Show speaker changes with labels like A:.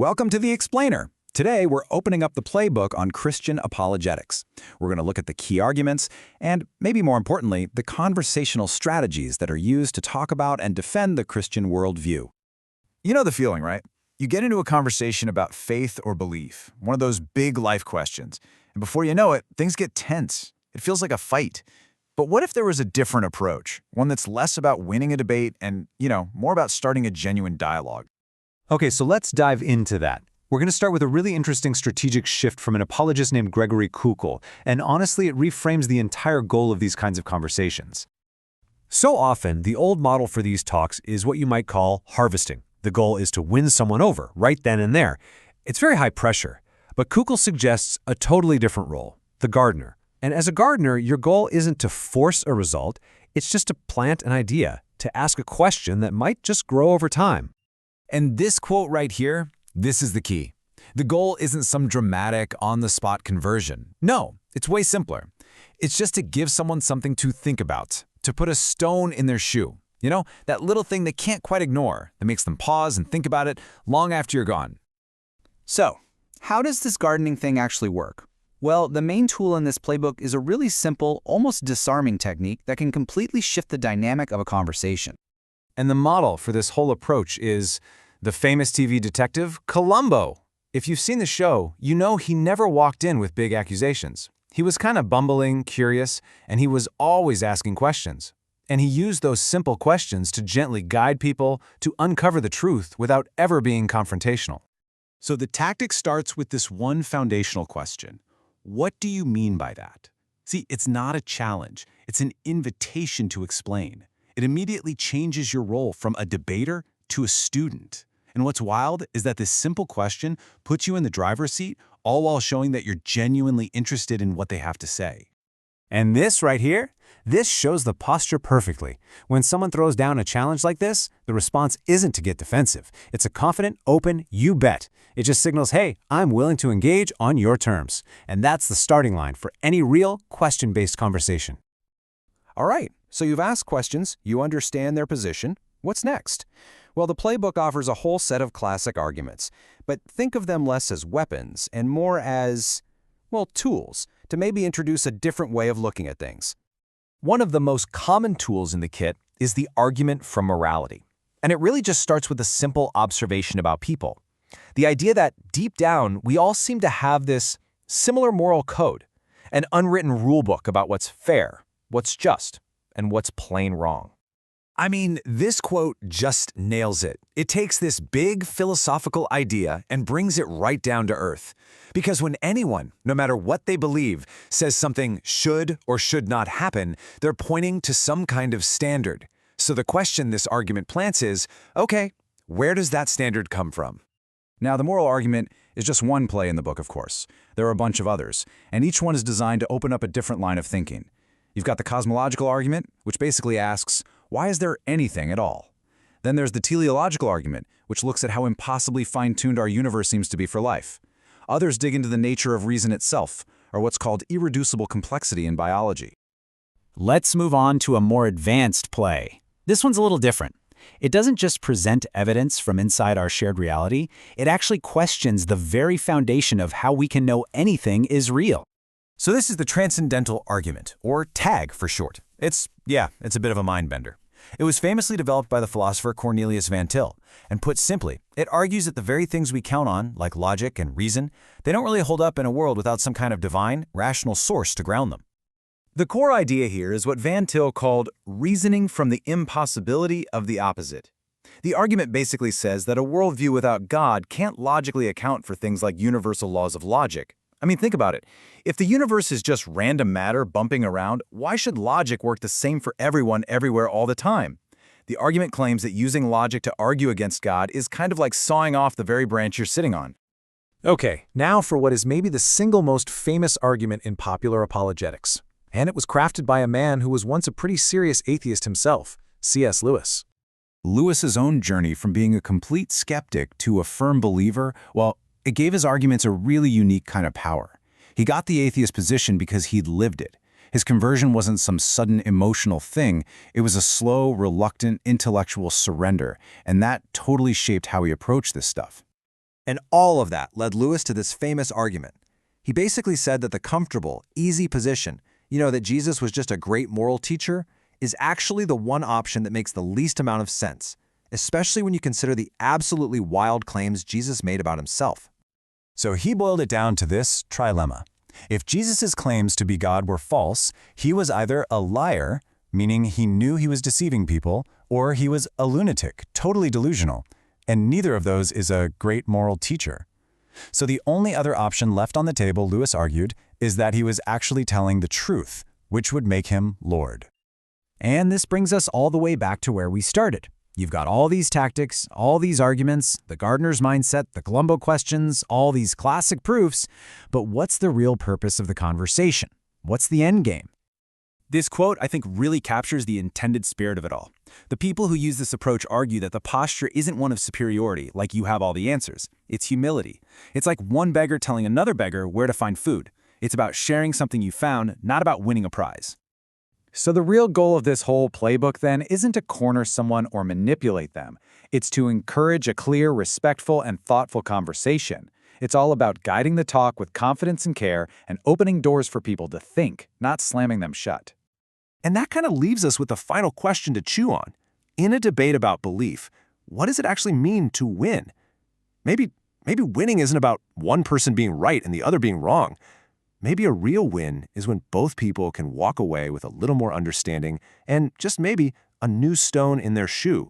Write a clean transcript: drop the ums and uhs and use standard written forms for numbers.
A: Welcome to The Explainer. Today, we're opening up the playbook on Christian apologetics. We're going to look at the key arguments and, maybe more importantly, the conversational strategies that are used to talk about and defend the Christian worldview.
B: You know the feeling, right? You get into a conversation about faith or belief, one of those big life questions, and before you know it, things get tense. It feels like a fight. But what if there was a different approach, one that's less about winning a debate and, more about starting a genuine dialogue?
C: Okay, so let's dive into that. We're going to start with a really interesting strategic shift from an apologist named Gregory Kukl, and honestly, it reframes the entire goal of these kinds of conversations. So often, the old model for these talks is what you might call harvesting. The goal is to win someone over, right then and there. It's very high pressure, but Kukl suggests a totally different role, the gardener. And as a gardener, your goal isn't to force a result, it's just to plant an idea, to ask a question that might just grow over time.
B: And this quote right here, this is the key. The goal isn't some dramatic, on-the-spot conversion. No, it's way simpler. It's just to give someone something to think about, to put a stone in their shoe. That little thing they can't quite ignore, that makes them pause and think about it long after you're gone.
A: So, how does this gardening thing actually work? Well, the main tool in this playbook is a really simple, almost disarming technique that can completely shift the dynamic of a conversation.
C: And the model for this whole approach is the famous TV detective Columbo. If you've seen the show, you know he never walked in with big accusations. He was kind of bumbling, curious, and he was always asking questions. And he used those simple questions to gently guide people to uncover the truth without ever being confrontational.
D: So the tactic starts with this one foundational question. What do you mean by that? See, it's not a challenge. It's an invitation to explain. It immediately changes your role from a debater to a student. And what's wild is that this simple question puts you in the driver's seat, all while showing that you're genuinely interested in what they have to say.
C: And this right here, this shows the posture perfectly. When someone throws down a challenge like this, the response isn't to get defensive. It's a confident, open, you bet. It just signals, hey, I'm willing to engage on your terms. And that's the starting line for any real question-based conversation.
E: All right, so you've asked questions, you understand their position. What's next? Well, the playbook offers a whole set of classic arguments, but think of them less as weapons and more as, tools to maybe introduce a different way of looking at things.
F: One of the most common tools in the kit is the argument from morality. And it really just starts with a simple observation about people. The idea that deep down, we all seem to have this similar moral code, an unwritten rule book about what's fair, what's just, and what's plain wrong.
B: I mean, this quote just nails it. It takes this big philosophical idea and brings it right down to earth. Because when anyone, no matter what they believe, says something should or should not happen, they're pointing to some kind of standard. So the question this argument plants is, okay, where does that standard come from?
A: Now, the moral argument is just one play in the book, of course. There are a bunch of others, and each one is designed to open up a different line of thinking. You've got the cosmological argument, which basically asks, why is there anything at all? Then there's the teleological argument, which looks at how impossibly fine-tuned our universe seems to be for life. Others dig into the nature of reason itself, or what's called irreducible complexity in biology.
G: Let's move on to a more advanced play. This one's a little different. It doesn't just present evidence from inside our shared reality, it actually questions the very foundation of how we can know anything is real.
B: So this is the transcendental argument, or TAG for short. It's a bit of a mind-bender. It was famously developed by the philosopher Cornelius Van Til, and put simply, it argues that the very things we count on, like logic and reason, they don't really hold up in a world without some kind of divine, rational source to ground them.
D: The core idea here is what Van Til called reasoning from the impossibility of the opposite. The argument basically says that a worldview without God can't logically account for things like universal laws of logic. I mean, think about it. If the universe is just random matter bumping around, why should logic work the same for everyone, everywhere, all the time? The argument claims that using logic to argue against God is kind of like sawing off the very branch you're sitting on.
H: Okay, now for what is maybe the single most famous argument in popular apologetics. And it was crafted by a man who was once a pretty serious atheist himself, C.S. Lewis.
D: Lewis's own journey from being a complete skeptic to a firm believer, it gave his arguments a really unique kind of power. He got the atheist position because he'd lived it. His conversion wasn't some sudden emotional thing. It was a slow, reluctant, intellectual surrender, and that totally shaped how he approached this stuff. And all of that led Lewis to this famous argument. He basically said that the comfortable, easy position, that Jesus was just a great moral teacher, is actually the one option that makes the least amount of sense, especially when you consider the absolutely wild claims Jesus made about himself.
B: So he boiled it down to this trilemma. If Jesus' claims to be God were false, he was either a liar, meaning he knew he was deceiving people, or he was a lunatic, totally delusional, and neither of those is a great moral teacher. So the only other option left on the table, Lewis argued, is that he was actually telling the truth, which would make him Lord.
G: And this brings us all the way back to where we started. You've got all these tactics, all these arguments, the gardener's mindset, the Columbo questions, all these classic proofs, but what's the real purpose of the conversation? What's the end game?
D: This quote, I think, really captures the intended spirit of it all. The people who use this approach argue that the posture isn't one of superiority, like you have all the answers. It's humility. It's like one beggar telling another beggar where to find food. It's about sharing something you found, not about winning a prize.
A: So the real goal of this whole playbook, then, isn't to corner someone or manipulate them. It's to encourage a clear, respectful, and thoughtful conversation. It's all about guiding the talk with confidence and care and opening doors for people to think, not slamming them shut.
E: And that kind of leaves us with the final question to chew on. In a debate about belief, what does it actually mean to win? Maybe winning isn't about one person being right and the other being wrong. Maybe a real win is when both people can walk away with a little more understanding and just maybe a new stone in their shoe.